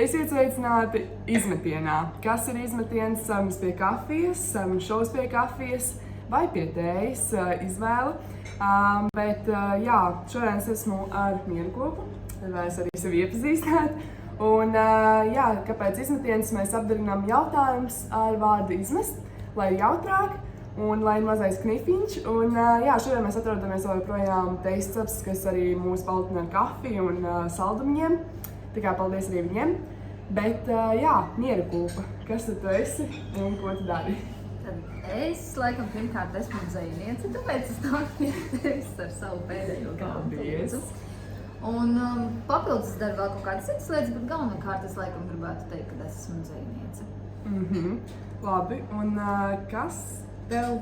Esiet sveicināti izmetienā. Kas ir izmetiens? Sarunas pie kafijas, sarunas šovs pie kafijas vai pie tējas izvēle. Jā, šodien es esmu ar Mierukopu, lai es arī sevi iepazīstinātu. Un jā, kāpēc izmetiens? Mēs apdarinām jautājumus ar vārdu izmest, lai ir jautrāk un lai ir mazais knifiņš. Un jā, šodien mēs atrodamies vēl joprojām Taste Cups, kas arī mūs paldina ar kafiju un saldumiņiem. Tā kā paldies arī viņiem. Bet jā, Mierukopa, kas tad tu esi un ko tu dari? Es laikam pirmkārt esmu dzejniece, tāpēc es nāku pie tevis ar savu pēdējo grāmatu. Un papildus daru vēl kaut kādas citas lietas, bet galvenokārt es laikam gribētu teikt, ka es esmu dzejniece. Labi, un kas tev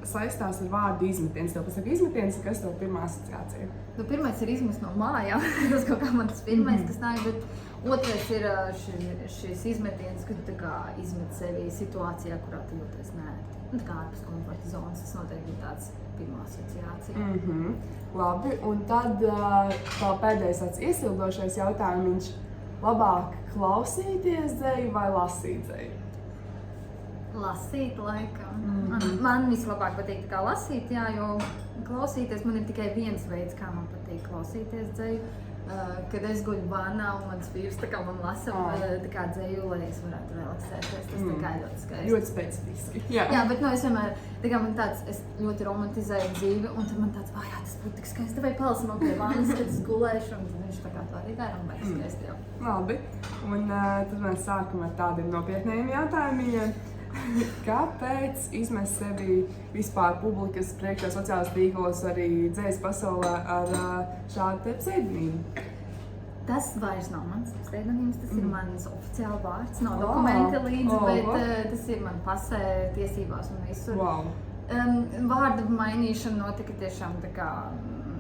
saistās ar vārdu izmetiens? Tev pasaka izmetiens, kas tev pirmā asociācija? Nu, pirmais ir izmest no mājām, tas kaut kā man tas pirmais, kas nāk, bet otrais ir šis izmetiens, kad tu tā kā izmet sevi situācijā, kurā tu jūties neērti. Tā kā ārpus komforta zonas, tas noteikti ir tāds pirmā asociācija. Labi, un tad vēl pēdējais tāds iesildošais jautājums, labāk klausīties dzeju vai lasīt dzeju? Lasīt laikam. Man vislabāk patīk tā kā lasīt, jā, jo klausīties man ir tikai viens veids, kā man patīk klausīties dzeju. Kad es guļu vannā un mans vīrs tā kā man lasa tā kā dzeju, lai es varētu relaksēties. Tas tā kā ļoti skaisti. Ļoti specifiski. Jā, bet es vienmēr, tā kā man tāds, es ļoti romantizēju dzīvi, un tad man tāds, jā, tas būtu tik skaisti, vai palisim no pie vannas, kad es gulēšu, un tad viņš tā kā tā arī tā ir un baigi skaisti jau. Labi, un tad mēs sākam ar tādiem nopietnējiem jautājumiem. Kāpēc izmest sevi vispār publikas priekšā sociālajos tīklos, arī dzejas pasaulē ar šādu te pseidonīmu? Tas vairs nav mans pseidonīms, tas ir mans oficiāli vārds, nav dokumenti līdzi, bet tas ir man pasē, tiesībās un visur. Vārda mainīšana notika tiešām tā kā,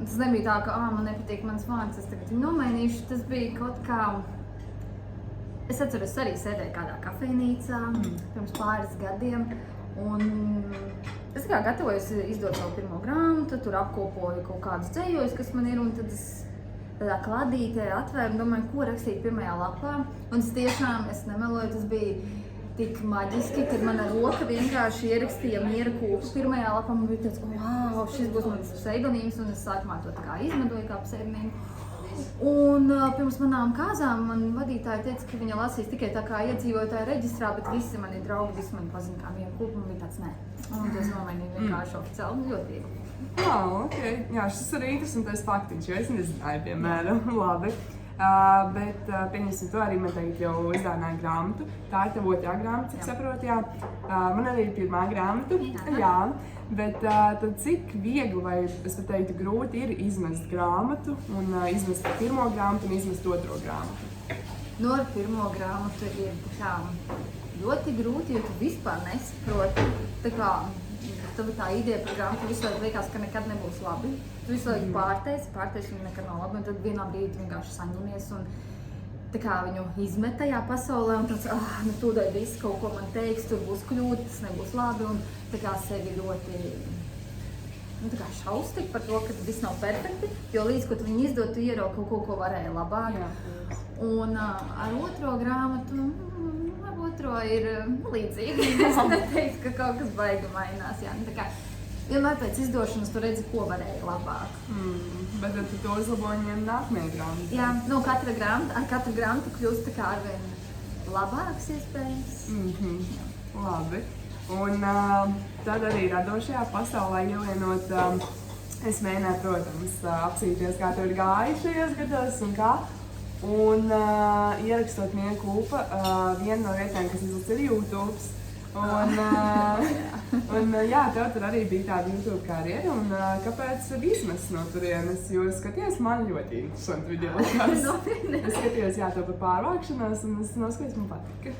tas nebija tā, ka man nepatīk mans vārds, es tagad viņu nomainīšu, tas bija kaut kā. Es atceros, arī sēdēju kādā kafejnīcā pirms pāris gadiem, un es kā gatavojos izdot savu pirmo grāmatu, tur apkopoju kaut kādus dzējojus, kas man ir, un tad es tādā kladītē atvēru un domāju, ko rakstīt pirmajā lapā. Un es tiešām, es nemeloju, tas bija tik maģiski, kad mana roka vienkārši ierakstīja Mierukopu pirmajā lapā, un bija tāds, wow, šis būs mans pseidonīms, un es sākumā to tā kā izmantoju kā pseidonīmu. Un pirms manām kāzām man vadītāja teica, ka viņa lasīs tikai tā kā iedzīvotāja reģistrā, bet visi mani draugi, visi mani pazina kā Mierukopu, un bija tāds nē. Un tas nomainīja vienkārši oficiāli, ļoti viegli. Ok. Jā, šis ir interesantais faktiņš, jo es nezināju, piemēram. Labi. Bet pieņemsim to arī, man tagad jau izdāvināja grāmatu. Tā ir tev otrā grāmata, cik saprotu, jā. Man arī ir pirmā grāmata, jā. Bet tad cik viegli vai es teiktu grūti ir izmest grāmatu un izmest pirmo grāmatu un izmest otro grāmatu? Nu, ar pirmo grāmatu ir tā ļoti grūti, jo tu vispār nesaproti. Tā kā tā ideja par grāmatu visu laiku liekas, ka nekad nebūs labi. Tu visu laiku pārtaisi viņu nekad nav labi, un tad vienā brīdī vienkārši saņemies un tā kā viņu izmet tajā pasaulē, un tāds, nu tūdaļ viss kaut ko man teiks, tur būs kļūda, tas nebūs labi, un tā kā sevi ļoti, nu tā kā šaustik par to, ka viss nav perfekti, jo līdz, ko tu viņu izdod, tu ieraugi kaut ko, ko varēja labāk. Un ar otro grāmatu, otro ir līdzīgi. Es neteiktu, ka kaut kas baigi mainās. Jā. Tā kā vienmēr pēc izdošanas tu redzi, ko varēja labāk. Bet tad tu to uzlabo ņem nākamajā grāmatā? Jā, nu ar katru grāmatu kļūst tā kā arvien labāks iespējams. Labi. Un tad arī radošajā pasaulē ielienot, es mēģināju, protams, apsīties, kā tev ir gājis šajos gados un kā. Un ierakstot Mierukopa, viena no vietām, kas izlaists, ir YouTube. Un jā, tev tur arī bija tāda YouTube karjera, un kāpēc izmest no turienes? Jo es skatījos, man ļoti interesanti video likās. Es skatījos, jā, to par pārvākšanos, un es noskatījos, man patika.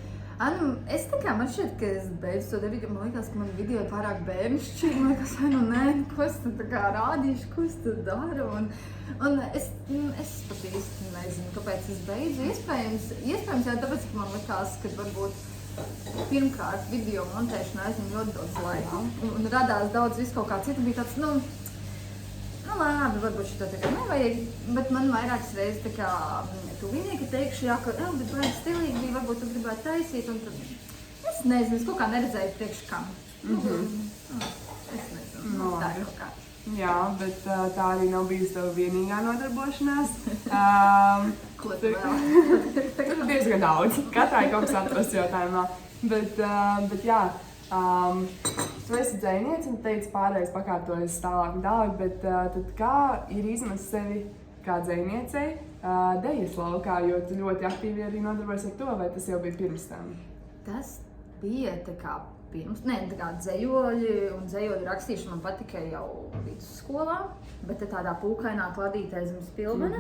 Es tā kā, man šķiet, ka es beidzu to darīt, man liekas, ka man video ir pārāk bērnišķīgi, man liekas, vai nu nē, ko es tad tā kā rādīšu, ko es tad daru, un es pat īsti nezinu, kāpēc es beidzu. Iespējams jau tāpēc, ka man likās, ka varbūt pirmkārt video montēšana aizņem ļoti daudz laika, un radās daudz visu kaut kā citu, bija tāds, nu labi, varbūt šito tagad nevajag, bet man vairākas reizes tā kā tuvinieki teikšu, jā, ka, bet baigi stilīgi bija, varbūt tu gribētu taisīt, un tad, es nezinu, es kaut kā neredzēju priekš kam. Es nezinu, tā ir kaut kā. Jā, bet tā arī nav bijusi tava vienīgā nodarbošanās. Ko tu vēl? Tur ir diezgan daudz. Katrai kaut kas atrast jautājumā. Bet jā, tu esi dzejniece un teici pārējais pakārtojas tālāk un tālāk, bet tad kā ir izmest sevi kā dzejniecei dejas laukā, jo tu ļoti aktīvi arī nodarbojies ar to, vai tas jau bija pirms tam? Tas bija tā kā pirms, tā kā dzejoļu rakstīšana man patika jau vidusskolā, bet tādā pūkainā kladītē zem spilvena.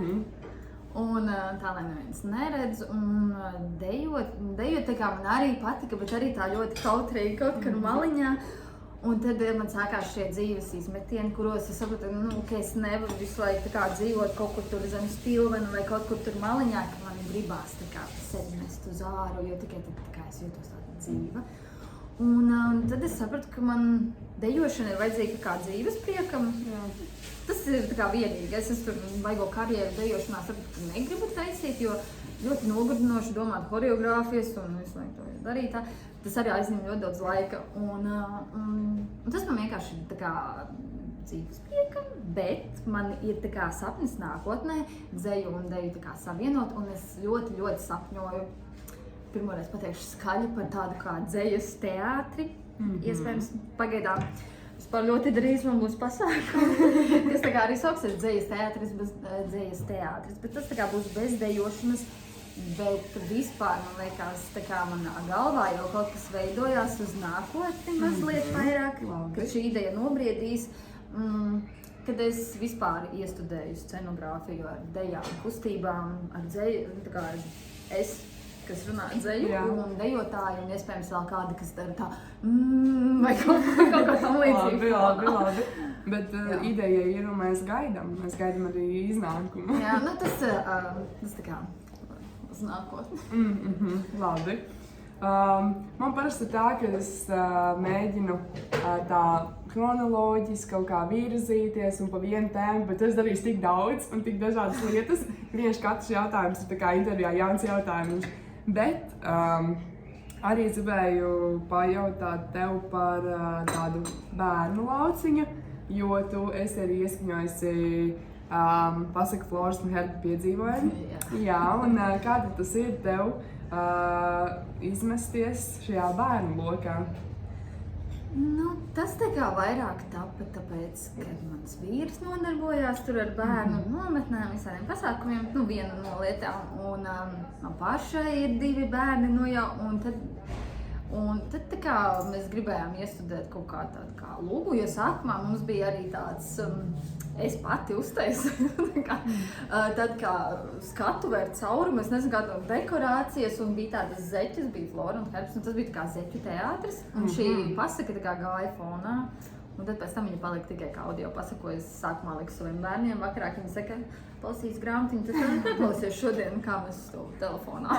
Un tā, lai neviens neredz, un dejot tā kā man arī patika, bet arī tā ļoti kautrīgi kaut kur maliņā. Un tad man sākās šie dzīves izmetieni, kuros es sapratu, ka es nevaru visu laiku tā kā dzīvot kaut kur tur zem spilvena vai kaut kur tur maliņā, ka man gribās tā kā sevi mest uz āru, jo tikai tad tā kā es jūtos tāda dzīva. Un tad es sapratu, ka man dejošana ir vajadzīga kā dzīves priekam. Tas ir tā kā vienīgais. Es tur vaigo karjeru dejošanā sapratu, ka negribu taisīt, jo ļoti nogurdinoši domāt horeogrāfijas un visu laiku to darīt. Tas arī aizņem ļoti daudz laika. Un tas man vienkārši ir tā kā dzīves priekam, bet man ir tā kā sapnis nākotnē dzeju un deju tā kā savienot, un es ļoti, ļoti sapņoju. Pirmoreiz pateikšu skaļi par tādu kā dzejas teātri. Iespējams, pagaidām. Vispār ļoti drīz man būs pasākumi, kas tā kā arī sauksies dzejas teātris, bet tas tā kā būs bez dejošanas, bet vispār man liekas, tā kā manā galvā jau kaut kas veidojās uz nākotni mazliet vairāk, kad šī ideja nobriedīs, kad es vispār iestudēju scenogrāfiju ar dejām, kustībām, ar dzeju, tā kā es, kas runā dzeju, un dejotāji, un iespējams vēl kādi, kas dara tā, vai kaut kā tam līdzīgi. Labi. Bet ideja ir, un mēs gaidām arī iznākumu. Jā, tas tā kā uz nākotni. Labi. Man parasti tā, ka es mēģinu tā kronoloģiski kaut kā virzīties un pa vienu tēmu, bet es darīšu tik daudz un tik dažādas lietas. Vienkārši katrs jautājums ir tā kā intervijā jauns jautājums. Bet arī gribēju pajautāt tev par tādu bērnu lauciņu, jo tu esi arī ieskaņojusi Pasaka Floras un Herba piedzīvojumu. Jā, un kā tas ir tev izmesties šajā bērnu lokā? Tas tā kā vairāk tapa tāpēc, kad mans vīrs nodarbojās tur ar bērnu nometnēm, visādiem pasākumiem, viena no lietām, un man pašai ir 2 bērni, un tad tā kā mēs gribējām iestudēt kaut kā tādu kā lūgu, jo sākumā mums bija arī tāds, es pati uztaisīju, tad kā skatuve ar caurumu, es nezinu, kā dekorācijas, un bija tādas zeķes, bija Flora un Herbs, un tas bija tā kā zeķu teātris, un šī pasaka tā kā gāja fonā. Un tad pēc tam viņa palika tikai kā audio pasaka, ko es sākumā liku saviem bērniem. Vakarāk viņa saka, palasīs grāmatiņu, tad paklausies šodien, kā mēs uz to telefonā.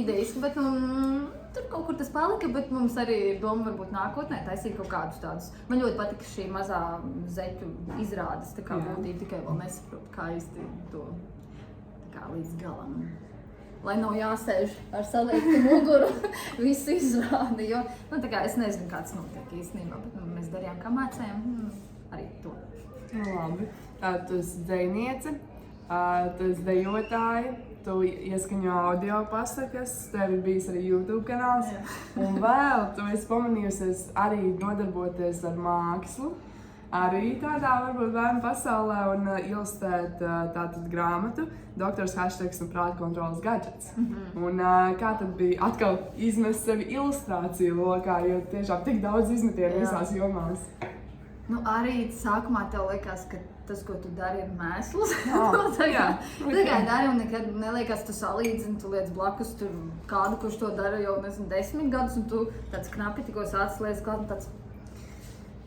Idejiski, bet tur kaut kur tas palika, bet mums arī ir doma varbūt nākotnē taisīt kaut kādus tādus. Man ļoti patika šī mazā zeķu izrādes, tā kā būtība, tikai vēl nesaprotu, kā īsti to tā kā līdz galam. Lai nav jāsēž ar saliektu muguru visu izrādi, jo, tā kā es nezinu, kā tas notiek īstenībā, bet mēs darījām, kā mācējām, arī to. Labi. Tu esi dzejniece, tu esi dejotāja, tu ieskaņo audio pasakas, tev ir bijis arī YouTube kanāls, un vēl tu esi pamanījusies arī nodarboties ar mākslu. Arī tādā varbūt bērnu pasaulē un ilustrēt tātad grāmatu Doktors Hashtags un prāta kontroles gadžets. Un kā tad bija atkal izmest sevi ilustrāciju lokā, jo tiešām tik daudz izmetienu visās jomās? Arī sākumā tev liekas, ka tas, ko tu dari, ir mēsls. Tu tikai dari un nekad neliekas, tu salīdzini, tu liec blakus tur kādu, kurš to dara jau, 10 gadus, un tu tāds knapi tikko sācis lietas klāt un tāds.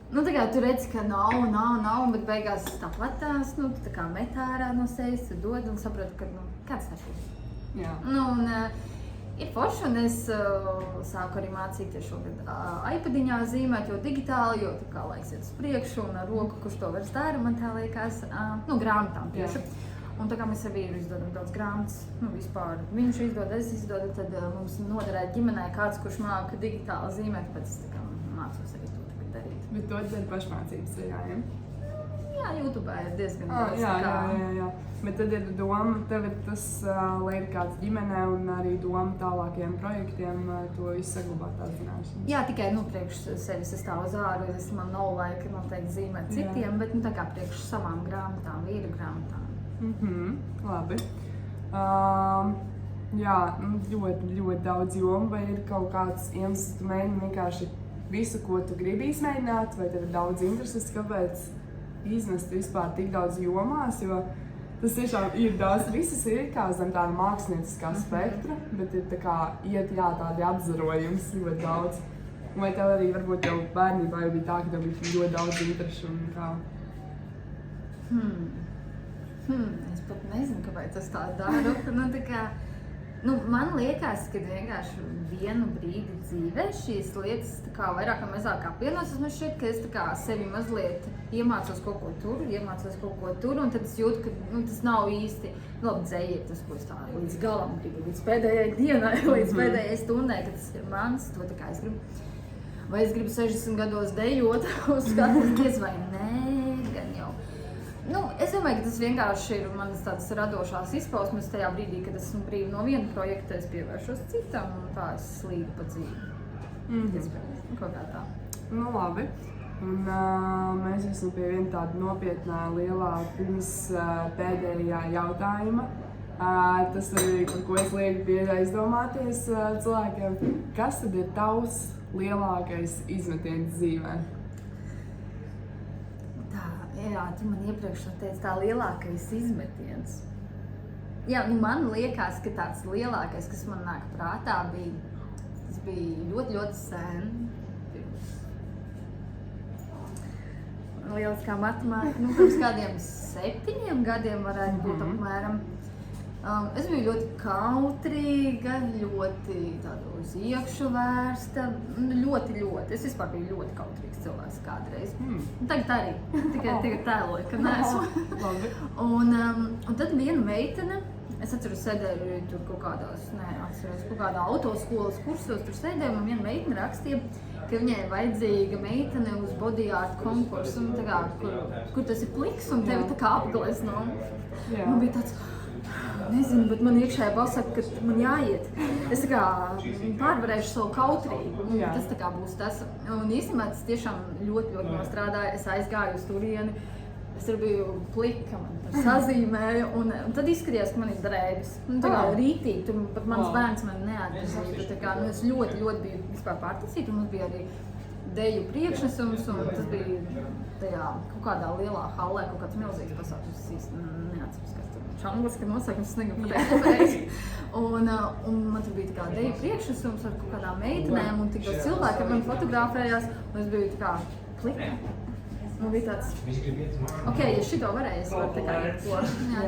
Tā kā tu redzi, ka nav, bet beigās tāpat tās, tu tā kā met ārā no sevis, tu dod un saproti, ka kāds tā ir. Jā. Ir forši, un es sāku arī mācīties šogad iPadiņā zīmēt, jo digitāli, jo tā kā laiks iet uz priekšu, un ar roku, kurš to vairs dara, man tā liekas, grāmatām tieši. Un tā kā mēs ar vīru izdodam daudz grāmatas, vispār viņš izdod, es izdodu, tad mums noderēja ģimenē kāds, kurš māca digitāli zīmēt, tāpēc es tā kā mācos arī to tagad darīt. Bet to dara pašmācības ceļā, ja? Jā, YouTube ir diezgan daudz. Jā. Bet tad ir doma, tev ir tas, lai ir kāds ģimenē un arī doma tālākajiem projektiem, to visu saglabāt tās zināšanas. Jā, tikai priekš sevis es tā uz āru, man nav laika noteikti zīmēt citiem, bet tā kā priekš savām grāmatām, vīru grāmatām. Labi. Jā, ļoti daudz jomu, vai ir kaut kāds iemesls, tu mēģini vienkārši visu, ko tu gribi izmēģināt, vai tev ir daudz intereses, kāpēc iznest vispār tik daudz jomās, jo tas tiešām ir daudz, visas ir kā zem tāda mākslinieckā spektra, bet ir tā kā iet tādi apzarojums ļoti daudz. Vai tev arī varbūt tev bērnībā jau bija tā, ka tev bija ļoti daudz interešu un kā? Es pat nezinu, kāpēc es tā daru. Man liekas, ka vienkārši vienu brīdi dzīvē šīs lietas vairāk vai mazāk apvienos. Man šķiet, ka es sevi mazliet iemācos kaut ko tur, un tad es jūtu, ka tas nav īsti dzēja, tas, ko es tā līdz galam gribu, līdz pēdējai dienai, līdz pēdējai stundai, ka tas ir mans, to tā kā es gribu. Vai es gribu 60 gados dejot uz skatus, diez vai nē, gan jau. Es domāju, ka tas vienkārši ir manas tādas radošās izpausmes tajā brīdī, kad esmu brīva no viena projekta, es pievēršos citam un tā es slīdu pa dzīvi. Kaut kā tā. Labi. Un mēs esam pie viena tāda nopietnā, lielā pirms pēdējā jautājuma. Tas arī, par ko es lieku bieži aizdomāties cilvēkiem. Kas tad ir tavs lielākais izmetiens dzīvē? Jā, tu man iepriekš teici tā lielākais izmetiens. Jā, man liekas, ka tāds lielākais, kas man nāk prātā, tas bija ļoti, ļoti sen. Lieliskā matemātika, pirms kādiem 7 gadiem varētu būt apmēram. Es biju ļoti kautrīga, ļoti tādu uz iekšu vērsta, ļoti. Es vispār biju ļoti kautrīgs cilvēks kādreiz. Tagad arī, tikai tēloju, ka neesmu. Un tad viena meitene, es atceros, sēdēju tur kaut kādā autoskolas kursos, tur sēdēju, un viena meitene rakstīja, ka viņai vajadzīga meitene uz body art konkursu, kur tas ir pliks un tevi tā kā apglezno. Man bija tāds, nezinu, bet man iekšējā balss saka, ka man jāiet. Es tā kā pārvarēšu savu kautrību, un tas tā kā būs tas. Un īstenībā tas tiešām ļoti nostrādāja. Es aizgāju uz turieni, es tur biju plika, man tur sazīmēju, un tad izskatījās, ka man ir drēbes. Tā kā rītīgi, tur pat mans bērns man neatpazīta. Tā kā es ļoti biju vispār pārticīta, un mums bija arī deju priekšnesums, un tas bija tajā kaut kādā lielā hallē, kaut kāds milzīgs pasākums, es īsti neatceros, kas tur angliski nosaukums, es negribu pateikt. Un man tur bija tā kā deju priekšnesums ar kaut kādām meitenēm, un tik daudz cilvēki ar mani fotografējās, un es biju tā kā plika. Man bija tāds, ja šito varēju, es varu tā kā iet to. Jā,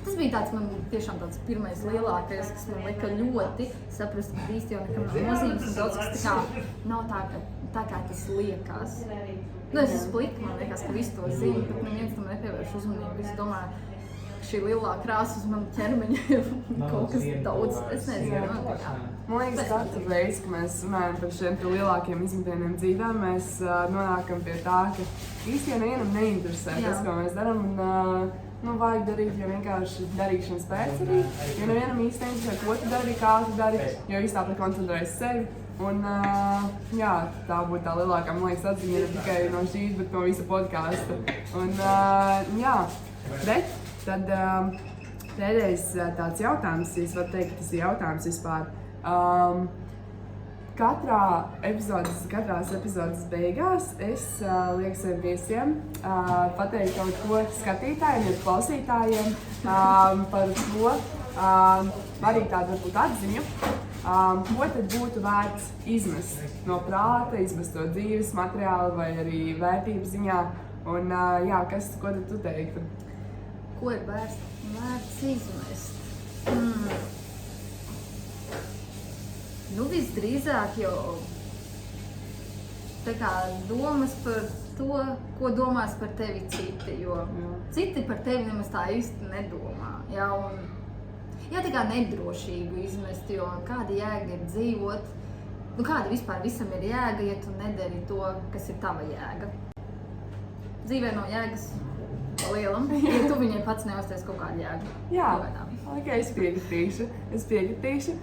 tas bija tāds man tiešām tāds pirmais lielākais, kas man lika ļoti saprast, ka īsti jau nekam nav nozīmes, un daudz kas tā kā nav tā kā tas liekas. Es esmu plika, man liekas, ka visi to zina, bet neviens tam nepievērš uzmanību. Visi domā, šī lielā krāsa uz manu ķermeņa ir kaut kas daudz, es nezinu, tā kā. Man liekas, katru reizi, kad mēs runājam par šiem lielākiem izmetieniem dzīvē, mēs nonākam pie tā, ka īsti nevienam neinteresē tas, ko mēs darām. Vajag darīt, jo vienkārši darīšanas pēc arī, jo nevienam īsti neinteresē, ko tu dari, kā tu dari, jo viss tāpat koncentrējas sevi. Un tā būtu tā lielākā, man liekas, atziņa ne tikai no šīs, bet no visa podkāsta. Un bet tad pēdējais tāds jautājums, es varu teikt, tas ir jautājums vispār. Katrās epizodes beigās es lieku saviem viesiem pateikt kaut ko skatītājiem, ja klausītājiem par to, arī tādu varbūt atziņu, ko tad būtu vērts izmest no prāta, izmest no dzīves materiāla vai arī vērtības ziņā. Un ko tad tu teiktu? Ko ir vērts izmest? Nu, visdrīzāk jau tā kā domas par to, ko domās par tevi citi, jo citi par tevi nemaz tā īsti nedomā. Jā, tā kā nedrošību izmest, jo kāda jēga ir dzīvot, nu kāda vispār visam ir jēga, ja tu nedari to, kas ir tava jēga. Dzīvē nav jēgas lielam, ja tu viņai pats neuzties kaut kādu jēgu. Jā, es piekritīšu.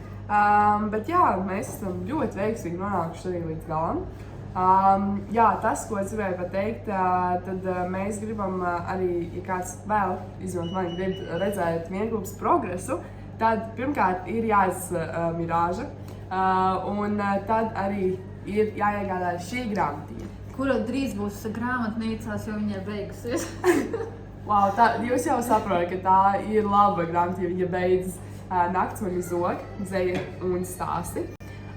Bet jā, mēs esam ļoti veiksmīgi nonākuši arī līdz galam. Jā, tas, ko es gribēju pateikt, tad mēs gribam arī, ja kāds vēl izmantot mani grib redzēt vienklubas progresu, tad pirmkārt ir jāizsver mirāža, un tad arī ir jāiegādā šī grāmatiņa. Kura drīz būs grāmatnīcās, jo viņa ir beigusies. Wow, jūs jau saprotat, ka tā ir laba grāmata, jo viņa beidzas Nakts mani zog, Zeja un stāsti.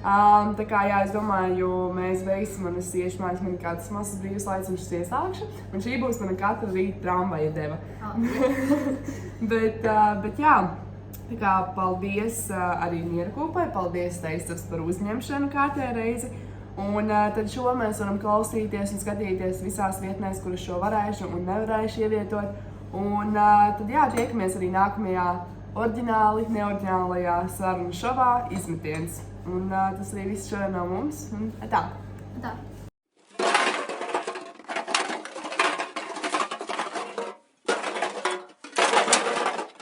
Tā kā, jā, es domāju, mēs veiksim, un es iešu mājās, man ir kāds mazs brīvs laiks, un es iesākšu, un šī būs mana katra rīta tramvaja deva. Bet jā, tā kā paldies arī Mierkūpai, paldies Teistas par uzņemšanu kārtējā reizi. Un tad šo mēs varam klausīties un skatīties visās vietnēs, kuras šo varēšu un nevarēšu ievietot. Un tad jā, tiekamies arī nākamajā oriģināli, neoriģinālajā sarunu šovā Izmetiens. Un tas arī viss šodien no mums. Un tā.